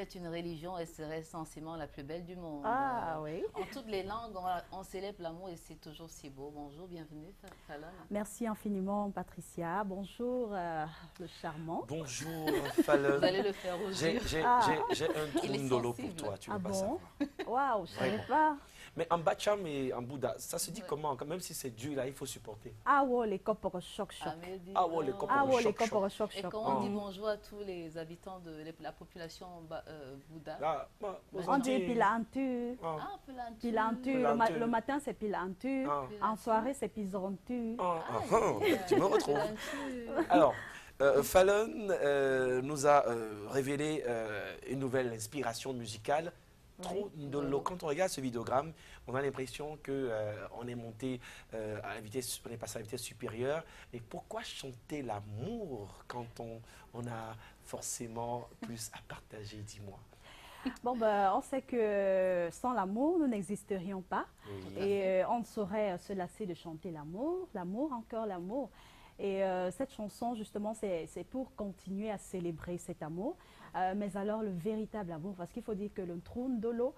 c'était une religion, elle serait censément la plus belle du monde. Ah oui. En toutes les langues, on célèbre l'amour et c'est toujours si beau. Bonjour, bienvenue, Fallon. Merci infiniment, Patricia. Bonjour, le charmant. Bonjour, Fallon. Vous allez le faire aujourd'hui. J'ai un Il est trundolo pour sensible. toi, tu Ah veux pas bon? savoir. Waouh, je ne savais Vraiment. pas. Mais en Bacham et en Bouddha, ça se dit Ouais. comment? Même si c'est dur, là, il faut supporter. Ah ouais, les copes choc choc. Ah, mais dis Ah ouais, les donc. copains. Ah ouais, les choc, choc. copes choc Et choc. quand on dit Mm. bonjour à tous les habitants de la population Bouddha. Là, bah, On dit pilantu. Ah, Ah, Pelantu. Pilantu. Pilantu. Le matin, c'est pilantu. ah, En soirée, c'est pisontu. ah, Ah, ah, tu me retrouves. Pelantu. Alors, Fallon nous a révélé une nouvelle inspiration musicale. Trundolo. Quand on regarde ce vidéogramme, on a l'impression que on est monté à la vitesse, on est passé à la vitesse supérieure. Mais pourquoi chanter l'amour quand on a forcément plus à partager, dis-moi. Bon, ben, on sait que sans l'amour, nous n'existerions pas. Oui. Et on ne saurait se lasser de chanter l'amour, l'amour, encore l'amour. Et cette chanson, justement, c'est pour continuer à célébrer cet amour. Mais alors, le véritable amour, parce qu'il faut dire que le Trundolo,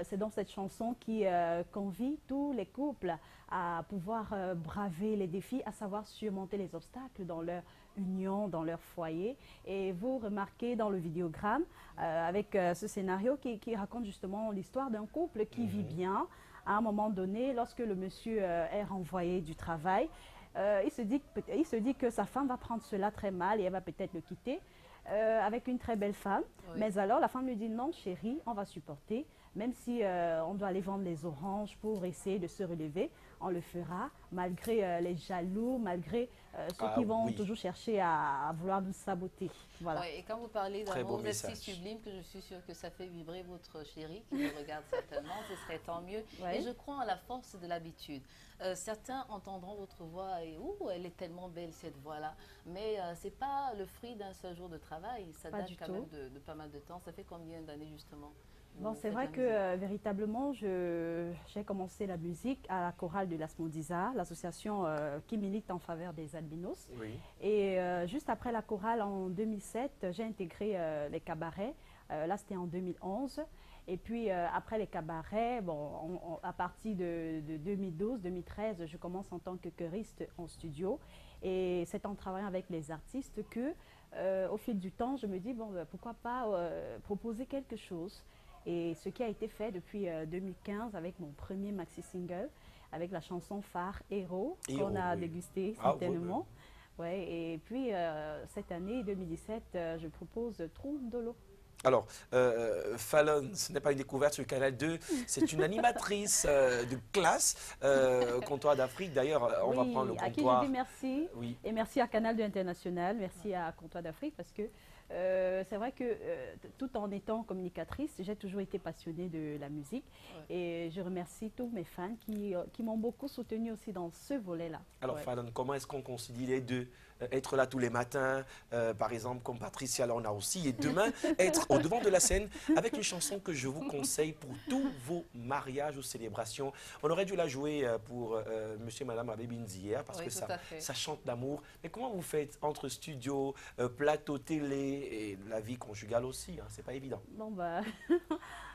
c'est dans cette chanson qui convie tous les couples à pouvoir braver les défis, à savoir surmonter les obstacles dans leur union, dans leur foyer. Et vous remarquez dans le vidéogramme, avec ce scénario qui raconte justement l'histoire d'un couple qui vit bien. À un moment donné, lorsque le monsieur est renvoyé du travail, il se dit que sa femme va prendre cela très mal et elle va peut-être le quitter avec une très belle femme. Oui. Mais alors la femme lui dit non chérie, on va supporter. Même si on doit aller vendre les oranges pour essayer de se relever, on le fera malgré les jaloux, malgré ceux qui vont toujours chercher à vouloir nous saboter. Voilà. Ouais, et quand vous parlez Très beau d'amour, vous êtes si message. sublime que je suis sûre que ça fait vibrer votre chérie qui vous regarde certainement. Ce serait tant mieux. Ouais. Et je crois en la force de l'habitude. Certains entendront votre voix et ouh, elle est tellement belle cette voix-là. Mais c'est pas le fruit d'un seul jour de travail. Ça Pas date du quand tout. même de pas mal de temps. Ça fait combien d'années justement? Bon, vous c'est faites vrai la que musique? véritablement, j'ai commencé la musique à la chorale de l'Asmodiza, l'association qui milite en faveur des albinos. Oui. Et juste après la chorale, en 2007, j'ai intégré les cabarets. Là, c'était en 2011. Et puis, après les cabarets, bon, à partir de 2012-2013, je commence en tant que choriste en studio. Et c'est en travaillant avec les artistes que, au fil du temps, je me dis, bon, pourquoi pas proposer quelque chose. Et ce qui a été fait depuis 2015 avec mon premier maxi-single, avec la chanson phare Héros, Héros, qu'on a oui. dégusté Ah, certainement. Ouais, et puis, cette année 2017, je propose Trundolo. Alors, Fallon, ce n'est pas une découverte sur Canal 2, c'est une animatrice de classe, comptoir d'Afrique. D'ailleurs, on va prendre le à qui je comptoir. dis merci. Oui. Et merci à Canal 2 International, merci à Comptoir d'Afrique, parce que c'est vrai que tout en étant communicatrice, j'ai toujours été passionnée de la musique. Ouais. Et je remercie tous mes fans qui m'ont beaucoup soutenue aussi dans ce volet-là. Alors, Ouais. Fallon, comment est-ce qu'on concilie les deux? Être là tous les matins, par exemple, comme Patricia Lorna aussi, et demain, être au devant de la scène avec une chanson que je vous conseille pour tous vos mariages ou célébrations. On aurait dû la jouer pour monsieur et madame Abébinzi hier, parce Oui, que tout à fait. ça chante d'amour. Mais comment vous faites entre studio, plateau télé et la vie conjugale aussi, hein? C'est pas évident. Bon, bah,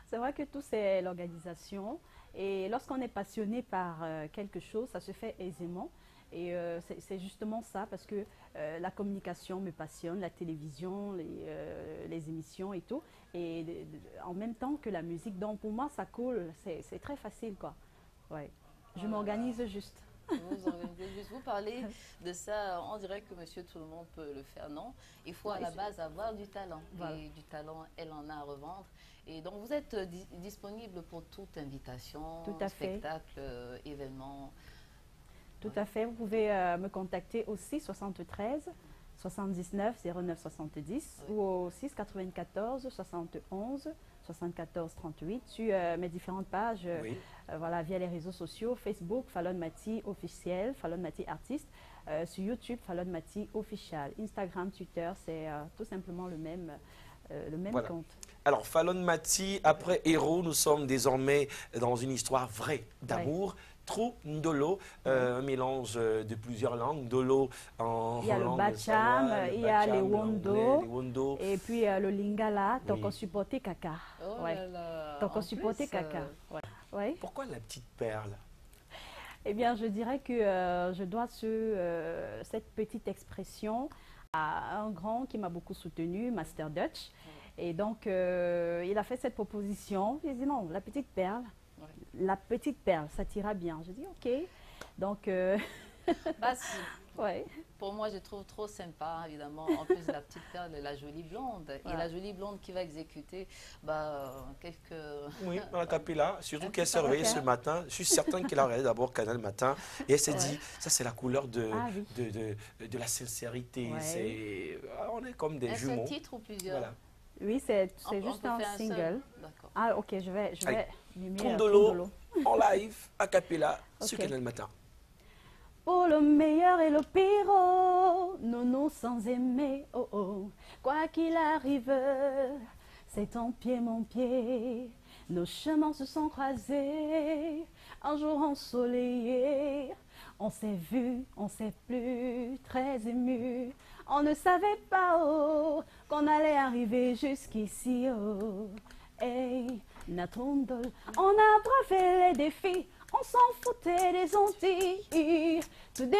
c'est vrai que tout c'est l'organisation. Et lorsqu'on est passionné par quelque chose, ça se fait aisément. Et c'est justement ça, parce que la communication me passionne, la télévision, les émissions et tout. Et en même temps que la musique. Donc pour moi, ça coule, c'est très facile, quoi. Ouais. Je m'organise juste. Vous organisez juste. Vous parlez de ça, on dirait que monsieur tout le monde peut le faire. Non, il faut à la base avoir du talent. Voilà. Et du talent, elle en a à revendre. Et donc vous êtes disponible pour toute invitation, Tout à fait. spectacle, événement. Tout à fait. Vous pouvez me contacter au 6 73 79 09 70 Oui. ou au 6 94 71 74 38 sur mes différentes pages, Oui. voilà, via les réseaux sociaux, Facebook, Fallon Mati officiel, Fallon Mati artiste, sur YouTube, Fallon Mati official, Instagram, Twitter, c'est tout simplement le même Voilà. compte. Alors, Fallon Mati, après Héros, nous sommes désormais dans une histoire vraie d'amour. Trou Ndolo, un mélange de plusieurs langues. Ndolo en Il y a le langue Bacham, espagnole, il y a les l'anglais, Wondo, et puis le Lingala, Oui. Toko supporté Kaka. Oh Ouais. là là. Toko En supporté plus, Kaka. Ouais. Pourquoi la petite perle? Eh bien, je dirais que je dois cette petite expression à un grand qui m'a beaucoup soutenu, Master Dutch. Et donc, il a fait cette proposition. Il a dit non, la petite perle, la petite perle, ça t'ira bien. Je dis ok. Donc, Bah, ouais. pour moi, je trouve trop sympa, évidemment. En plus, la petite perle et la jolie blonde. Et Voilà. la jolie blonde qui va exécuter quelques... Oui, dans la capella, surtout qu'elle s'est peu réveillée parfait. ce matin. Je suis certain qu'elle a regardé d'abord Canal Matin et elle s'est Ouais. dit, ça c'est la couleur Ah oui. de la sincérité. Ouais. On est comme des Un jumeaux. seul titre ou plusieurs? Voilà. Oui, c'est On juste peut un faire un seul. single. D'accord. Ah, ok, je vais Allez. mimer Trondolo en live, a cappella, sur Ok. Canal Matin. Pour le meilleur et le pire, oh, non, sans aimer, oh, oh. Quoi qu'il arrive, c'est ton pied, mon pied. Nos chemins se sont croisés, un jour ensoleillé. On s'est vu, on s'est plus, très ému. On ne savait pas, oh, qu'on allait arriver jusqu'ici, oh. Hey, Natondol, on a bravé les défis. On s'en foutait des Antilles. Today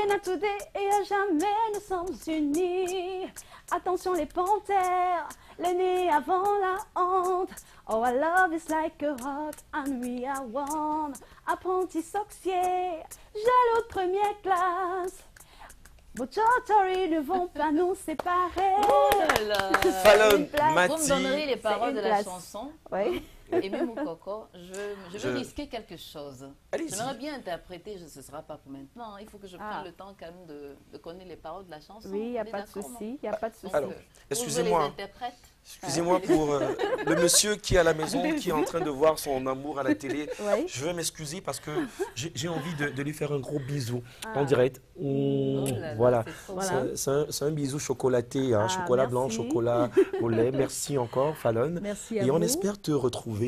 et à jamais nous sommes unis. Attention les panthères, les nez avant la honte. Oh, our love is like a rock and we are one. Apprenti sorcier, jaloux de première classe. Vos totories ne vont pas nous séparer. Oh là là. Fallon, Une place. Vous me donnerez les paroles une de la place. chanson. Oui. Et même Coco, je Je- veux risquer quelque chose. Allez-y. J'aimerais bien interpréter, ce ne sera pas pour maintenant. Il faut que je Ah. prenne le temps quand même de connaître les paroles de la chanson. Oui, il n'y a On est pas de d'accord, non? souci. Il n'y a pas de souci. Donc, Alors, vous excusez-moi. les interprètes. Excusez-moi pour le monsieur qui est à la maison, qui est en train de voir son amour à la télé. Oui. Je veux m'excuser parce que j'ai envie de lui faire un gros bisou Ah. en direct. Oh là là, Voilà. c'est trop Voilà. beau. C'est un bisou chocolaté, hein, Ah, chocolat blanc, merci. chocolat au lait. Merci encore, Fallon. Merci à Et on vous. espère te retrouver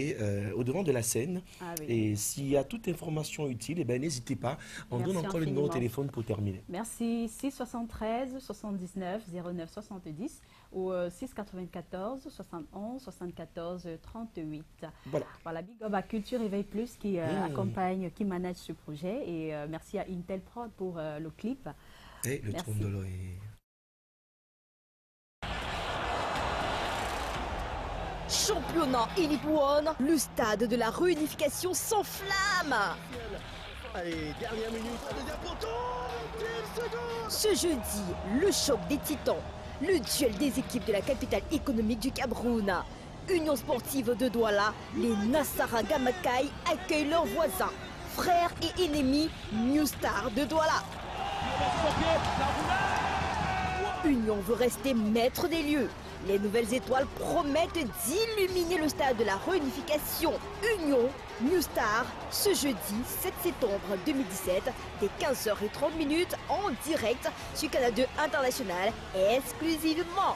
au devant de la scène. Ah oui. Et s'il y a toute information utile, eh ben, n'hésitez pas. On Merci donne encore le numéro de infiniment. téléphone pour terminer. Merci. 673 79 09 70 ou 694 71 74 38. Voilà. Voilà, Big Up à Culture Éveil Plus qui accompagne, qui manage ce projet. Et merci à Intel Prod pour le clip. Et le Merci. tour de l'oreille. Championnat Elite One, le stade de la réunification s'enflamme. Allez, dernière minute, deuxième poteau, 10 secondes. Ce jeudi, le choc des titans, le duel des équipes de la capitale économique du Cameroun. Union sportive de Douala, les Nassara Gamakai accueillent leurs voisins, frères et ennemis, New Star de Douala. Union veut rester maître des lieux. Les nouvelles étoiles promettent d'illuminer le stade de la réunification. Union, New Star, ce jeudi 7 septembre 2017, dès 15h30 en direct sur Canal 2 International, exclusivement.